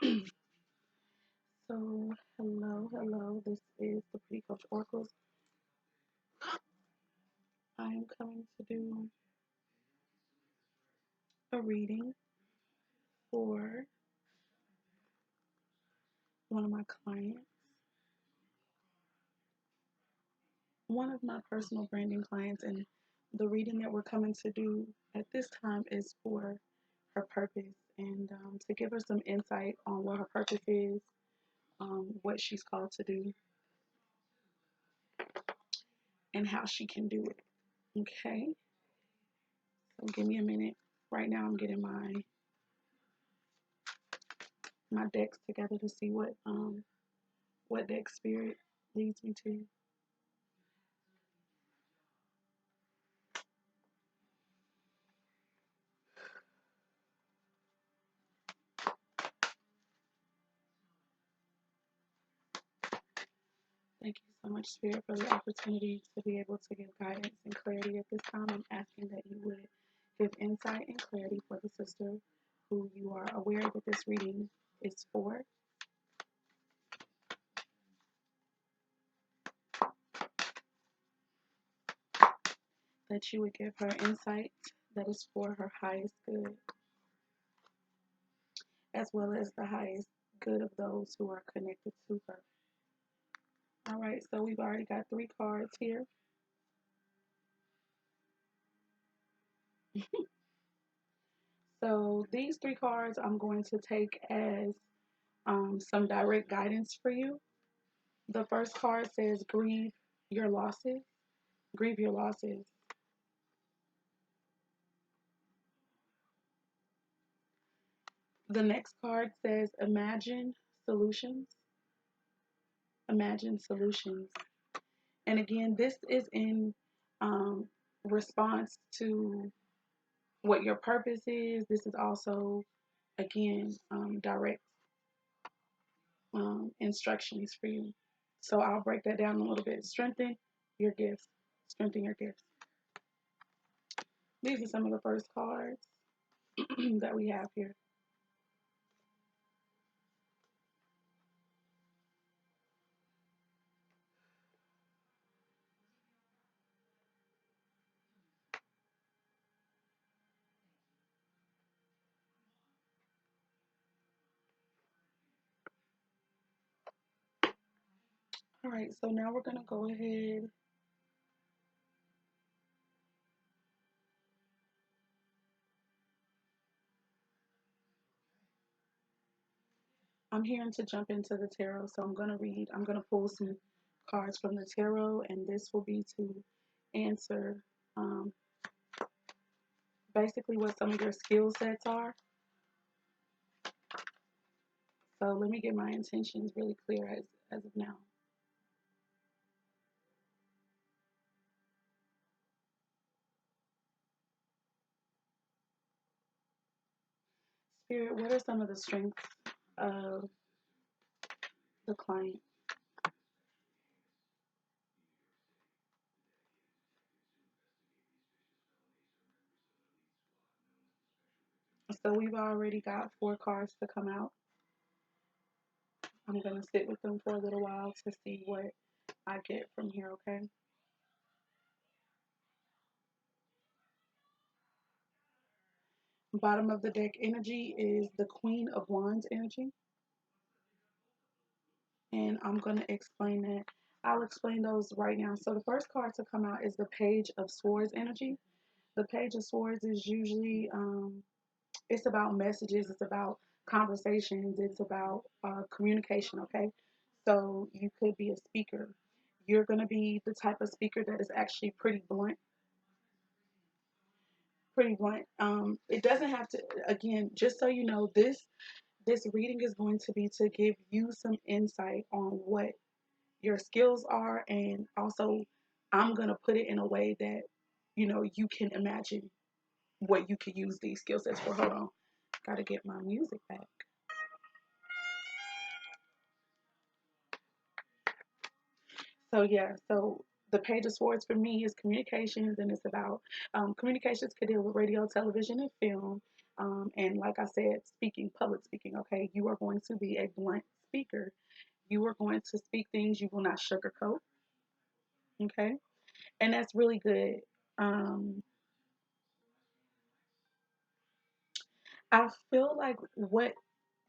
So, hello. This is the Pretty Coach Oracles. I am coming to do a reading for one of my clients, one of my personal branding clients, and the reading that we're coming to do at this time is for her purpose and to give her some insight on what her purpose is, what she's called to do, and how she can do it. Okay, so give me a minute. Right now, I'm getting my decks together to see what deck spirit leads me to. Thank you so much, Spirit, for the opportunity to be able to give guidance and clarity at this time. I'm asking that you would give insight and clarity for the sister who you are aware that this reading is for. That you would give her insight that is for her highest good, as well as the highest good of those who are connected to her. All right, so we've already got 3 cards here. So these 3 cards I'm going to take as some direct guidance for you. The first card says grieve your losses. Grieve your losses. The next card says imagine solutions. Imagine solutions. And again, this is in response to what your purpose is. This is also, again, direct instructions for you. So I'll break that down a little bit. Strengthen your gifts. Strengthen your gifts. These are some of the first cards that we have here. All right, so now we're going to go ahead. I'm hearing to jump into the tarot, so I'm going to pull some cards from the tarot, and this will be to answer um, basically what some of your skill sets are. So let me get my intentions really clear as of now. Spirit, what are some of the strengths of the client? So we've already got 4 cards to come out. I'm going to sit with them for a little while to see what I get from here, okay? Bottom of the deck energy is the Queen of Wands energy. And I'm going to explain that. I'll explain those right now. So the first card to come out is the Page of Swords energy. The Page of Swords is usually, it's about messages, it's about conversations, it's about communication, okay? So you could be a speaker. You're going to be the type of speaker that is actually pretty blunt. Pretty blunt. It doesn't have to, again, just so you know, this reading is going to be to give you some insight on what your skills are, and also I'm going to put it in a way that you can imagine what you could use these skill sets for. Hold on, gotta get my music back. So yeah, so the Page of Swords for me is communications, and it's about communications could deal with radio, television, and film. And like I said, speaking, public speaking, okay, you are going to be a blunt speaker. You are going to speak things you will not sugarcoat, okay? And that's really good. Um, I feel like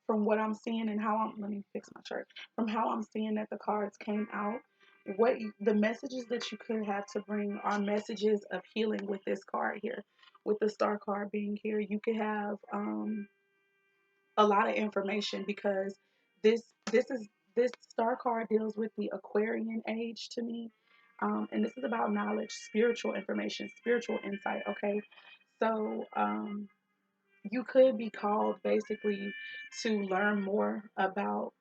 from what I'm seeing and how let me fix my chart, from how I'm seeing that the cards came out, the messages that you could have to bring are messages of healing with this card here, with the star card being here. You could have a lot of information because this this is this star card deals with the Aquarian age to me, and this is about knowledge, spiritual information, spiritual insight. Okay, so you could be called basically to learn more about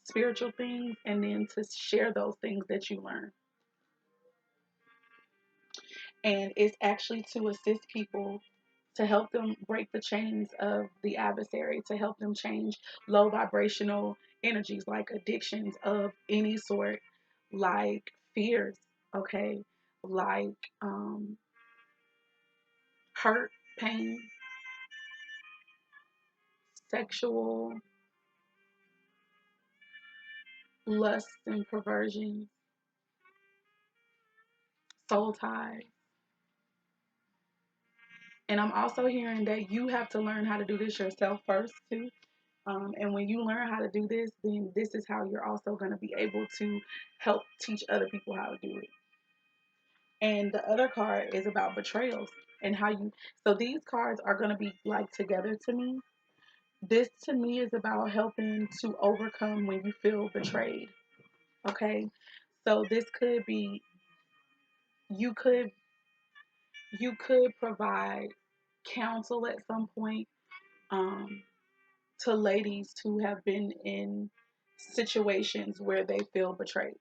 spiritual things and then to share those things that you learn. And it's actually to assist people, to help them break the chains of the adversary, to help them change low vibrational energies like addictions of any sort, like fears, okay, like hurt, pain, sexual lusts and perversions, soul ties. And I'm also hearing that you have to learn how to do this yourself first too. And when you learn how to do this, then this is how you're also going to be able to help teach other people how to do it. And the other card is about betrayals and how you. So these cards are going to be like together to me. This to me is about helping to overcome when you feel betrayed. Okay. So this could be you could you could provide counsel at some point. Um, to ladies who have been in situations where they feel betrayed,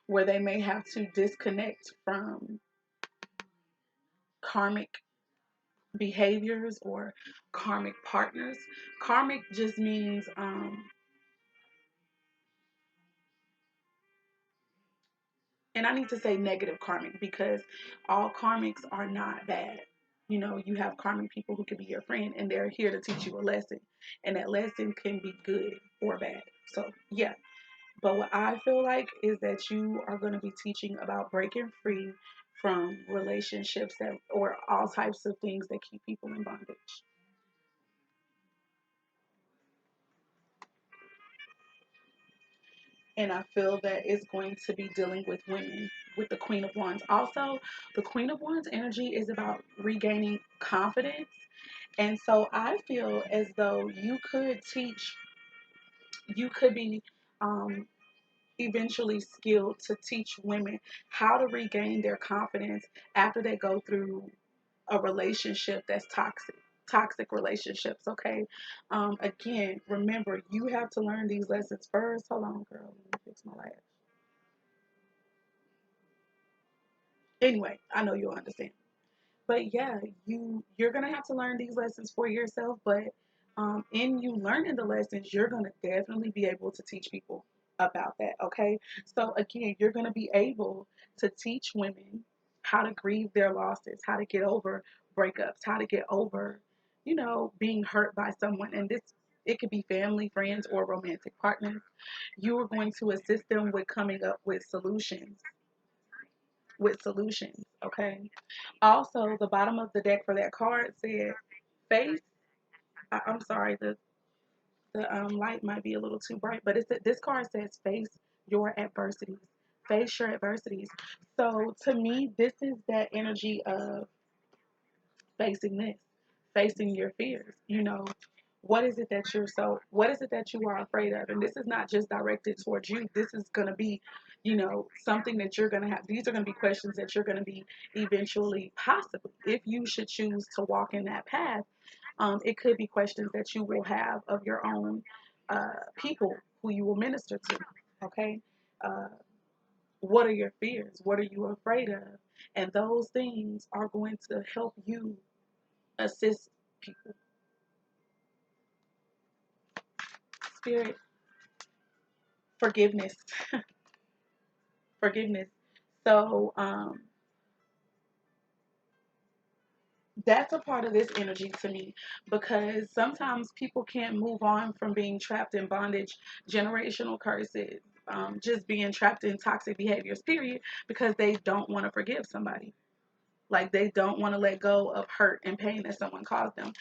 where they may have to disconnect from karmic behaviors or karmic partners. Karmic just means, and I need to say negative karmic because all karmics are not bad. You know, you have karmic people who can be your friend and they're here to teach you a lesson, and that lesson can be good or bad. So, yeah, but what I feel like is that you are going to be teaching about breaking free from relationships that or all types of things that keep people in bondage. And I feel that it's going to be dealing with women with the Queen of Wands. Also, the Queen of Wands energy is about regaining confidence. And so I feel as though you could be um, eventually skilled to teach women how to regain their confidence after they go through a relationship that's toxic relationships. Okay, again, remember, you have to learn these lessons first. Hold on, girl, let me fix my lash. Anyway, I know you'll understand. But yeah, you're gonna have to learn these lessons for yourself. But in you learning the lessons, you're gonna definitely be able to teach people about that. Okay, so again, you're gonna be able to teach women how to grieve their losses, how to get over breakups, how to get over, being hurt by someone. And this, it could be family, friends, or romantic partners. You are going to assist them with coming up with solutions. Okay. Also, the bottom of the deck for that card said, "Face." I'm sorry, the light might be a little too bright, but this card says, "Face your adversities." Face your adversities. So to me, this is that energy of facing this, facing your fears. What is it that you are afraid of? And this is not just directed towards you. This is going to be, something that you're going to have. These are going to be questions that you're going to be eventually, possibly, if you should choose to walk in that path. It could be questions that you will have of your own people who you will minister to. Okay. Uh, what are your fears? What are you afraid of? And those things are going to help you assist people. Spirit, forgiveness, forgiveness. So, That's a part of this energy to me, because sometimes people can't move on from being trapped in bondage, generational curses, just being trapped in toxic behaviors, period, because they don't want to forgive somebody. Like, they don't want to let go of hurt and pain that someone caused them.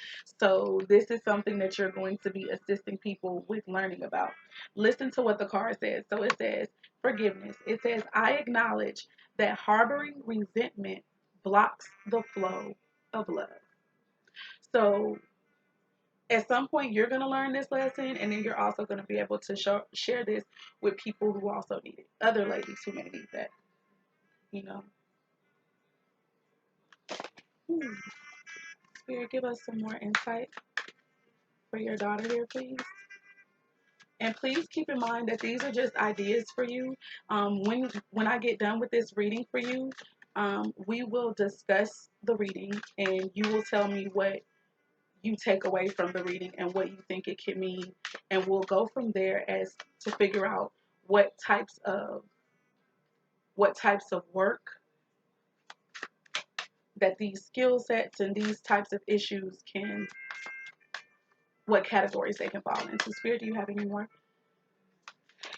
So this is something that you're going to be assisting people with learning about. Listen to what the card says. So it says forgiveness. It says, I acknowledge that harboring resentment blocks the flow of love. So at some point you're going to learn this lesson, and then you're also going to be able to share this with people who also need it, other ladies who may need that, you know. Hmm. Spirit, give us some more insight for your daughter here, please. And please keep in mind that these are just ideas for you. When I get done with this reading for you, we will discuss the reading, and you will tell me what you take away from the reading and what you think it can mean, and we'll go from there as to figure out what types of work that these skill sets and these types of issues can, what categories they can fall into. Spirit, do you have any more?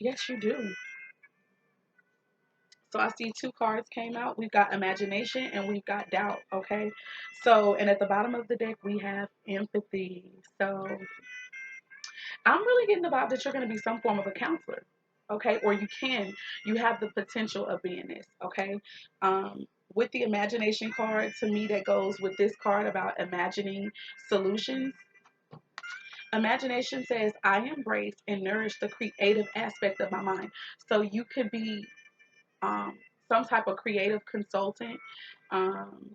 Yes, you do. So I see two cards came out. We've got imagination and we've got doubt. Okay. So, and at the bottom of the deck, we have empathy. So I'm really getting the vibe that you're going to be some form of a counselor. Okay. Or you have the potential of being this. Okay. With the imagination card, to me, that goes with this card about imagining solutions. Imagination says, I embrace and nourish the creative aspect of my mind. So you could be some type of creative consultant, um,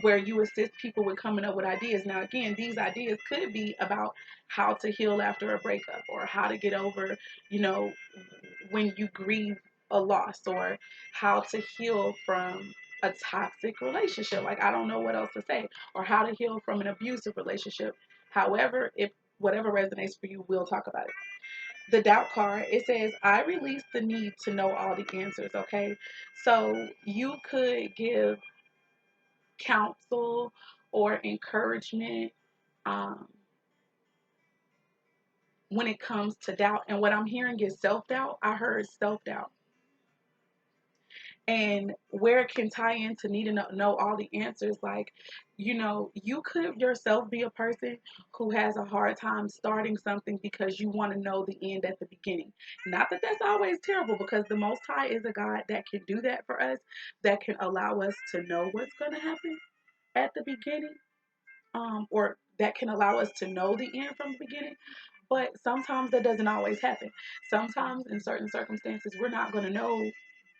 where you assist people with coming up with ideas. Now, again, these ideas could be about how to heal after a breakup, or how to get over, you know, when you grieve a loss, or how to heal from a toxic relationship. Like, I don't know what else to say, or how to heal from an abusive relationship. However, if whatever resonates for you, we'll talk about it. The doubt card, it says, I release the need to know all the answers. Okay. So you could give counsel or encouragement, um, when it comes to doubt. And what I'm hearing is self-doubt. I heard self-doubt. And where it can tie into needing to know all the answers, like, you could yourself be a person who has a hard time starting something because you want to know the end at the beginning. Not that that's always terrible, because the Most High is a God that can do that for us, that can allow us to know what's going to happen at the beginning, or that can allow us to know the end from the beginning. But sometimes that doesn't always happen. Sometimes in certain circumstances, we're not going to know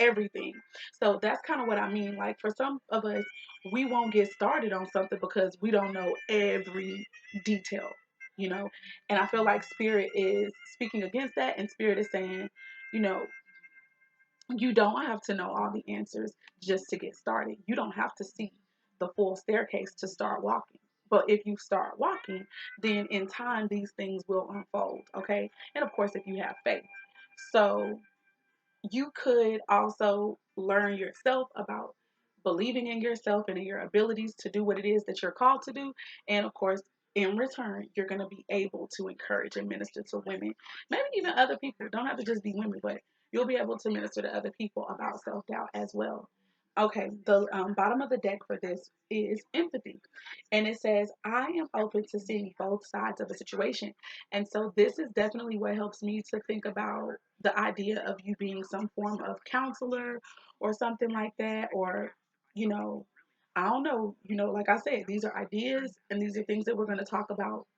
everything. So that's kind of what I mean. Like, for some of us, we won't get started on something because we don't know every detail, you know? And I feel like Spirit is speaking against that, and Spirit is saying, you know, you don't have to know all the answers just to get started. You don't have to see the full staircase to start walking. But if you start walking, then in time, these things will unfold. Okay. And of course, if you have faith. So you could also learn yourself about believing in yourself and in your abilities to do what it is that you're called to do. And of course, in return, you're going to be able to encourage and minister to women, maybe even other people. Don't have to just be women, but you'll be able to minister to other people about self doubt as well. Okay, the bottom of the deck for this is empathy. And it says, I am open to seeing both sides of a situation. And so this is definitely what helps me to think about the idea of you being some form of counselor or something like that. Or, you know, I don't know, like I said, these are ideas, and these are things that we're going to talk about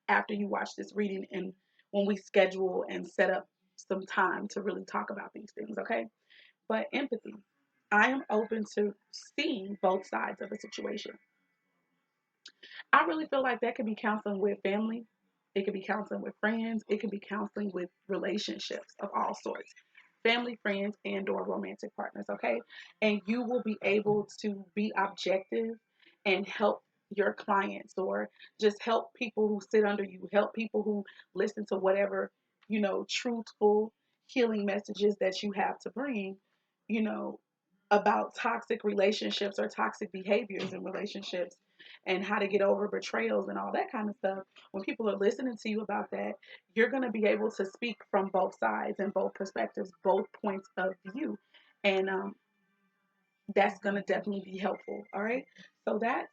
after you watch this reading, and when we schedule and set up some time to really talk about these things, okay? But empathy. I am open to seeing both sides of a situation. I really feel like that could be counseling with family. It could be counseling with friends. It could be counseling with relationships of all sorts. Family, friends, and or romantic partners, okay? And you will be able to be objective and help your clients, or just help people who sit under you, help people who listen to whatever, truthful healing messages that you have to bring, you know, about toxic relationships or toxic behaviors in relationships and how to get over betrayals and all that kind of stuff. When people are listening to you about that, you're going to be able to speak from both sides and both perspectives, both points of view. And that's going to definitely be helpful. All right. So that's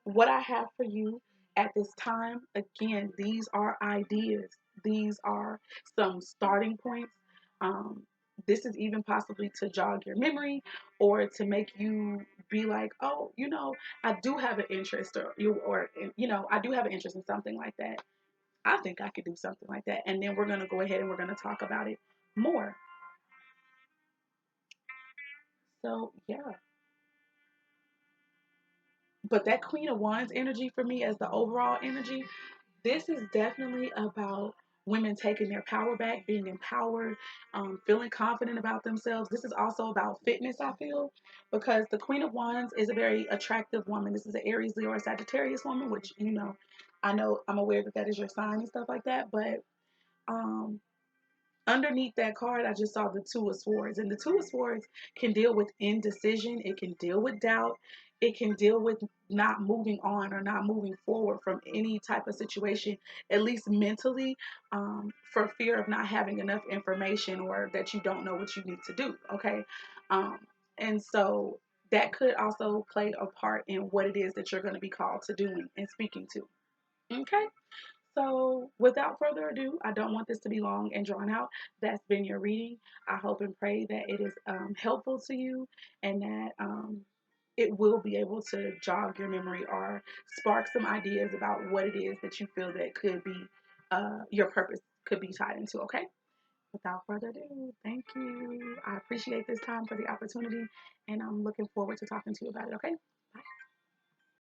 what I have for you at this time. Again, these are ideas, these are some starting points. Um, this is even possibly to jog your memory or to make you be like, oh, I do have an interest, or I do have an interest in something like that. I think I could do something like that. And then we're going to go ahead and we're going to talk about it more. So, yeah. But that Queen of Wands energy for me as the overall energy, this is definitely about women taking their power back, being empowered, feeling confident about themselves. This is also about fitness, I feel, because the Queen of Wands is a very attractive woman. This is an Aries, Leo, or Sagittarius woman, which, I know I'm aware that that is your sign and stuff like that. But um, underneath that card, I just saw the Two of Swords. And the Two of Swords can deal with indecision, it can deal with doubt, it can deal with not moving on or not moving forward from any type of situation, at least mentally, for fear of not having enough information or that you don't know what you need to do. Okay. Um, and so that could also play a part in what it is that you're going to be called to doing and speaking to. Okay. So, without further ado, I don't want this to be long and drawn out. That's been your reading. I hope and pray that it is helpful to you and that it will be able to jog your memory or spark some ideas about what it is that you feel that could be your purpose could be tied into. Okay. Without further ado, thank you. I appreciate this time for the opportunity and I'm looking forward to talking to you about it. Okay.